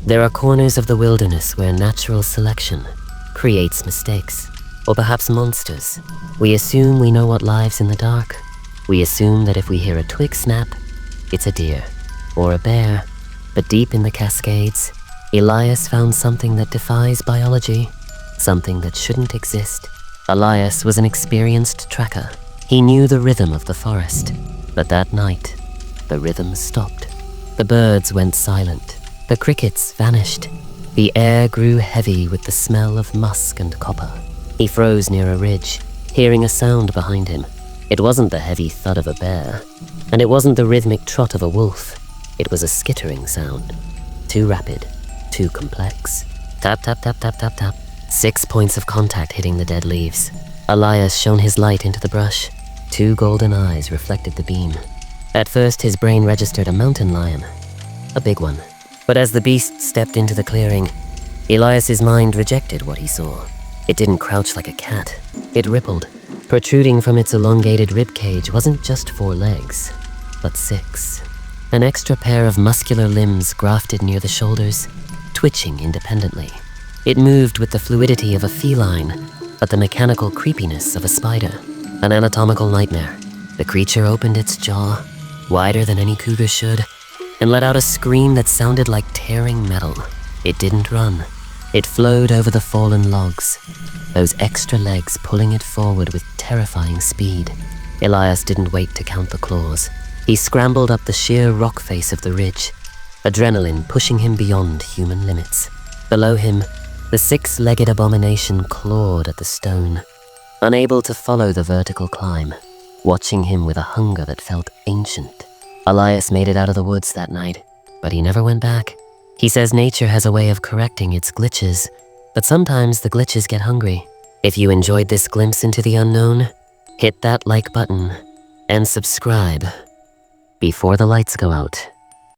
There are corners of the wilderness where natural selection creates mistakes, or perhaps monsters. We assume we know what lives in the dark. We assume that if we hear a twig snap, it's a deer or a bear. But deep in the Cascades, Elias found something that defies biology, something that shouldn't exist. Elias was an experienced tracker. He knew the rhythm of the forest, but that night, the rhythm stopped. The birds went silent. The crickets vanished. The air grew heavy with the smell of musk and copper. He froze near a ridge, hearing a sound behind him. It wasn't the heavy thud of a bear, and it wasn't the rhythmic trot of a wolf. It was a skittering sound. Too rapid, too complex. Tap, tap, tap, tap, tap, tap. 6 points of contact hitting the dead leaves. Elias shone his light into the brush. 2 golden eyes reflected the beam. At first, his brain registered a mountain lion, a big one. But as the beast stepped into the clearing, Elias's mind rejected what he saw. It didn't crouch like a cat. It rippled. Protruding from its elongated ribcage wasn't just 4 legs, but 6. An extra pair of muscular limbs grafted near the shoulders, twitching independently. It moved with the fluidity of a feline, but the mechanical creepiness of a spider. An anatomical nightmare. The creature opened its jaw, wider than any cougar should, and let out a scream that sounded like tearing metal. It didn't run. It flowed over the fallen logs, those extra legs pulling it forward with terrifying speed. Elias didn't wait to count the claws. He scrambled up the sheer rock face of the ridge, adrenaline pushing him beyond human limits. Below him, the 6-legged abomination clawed at the stone, unable to follow the vertical climb, watching him with a hunger that felt ancient. Elias made it out of the woods that night, but he never went back. He says nature has a way of correcting its glitches, but sometimes the glitches get hungry. If you enjoyed this glimpse into the unknown, hit that like button and subscribe before the lights go out.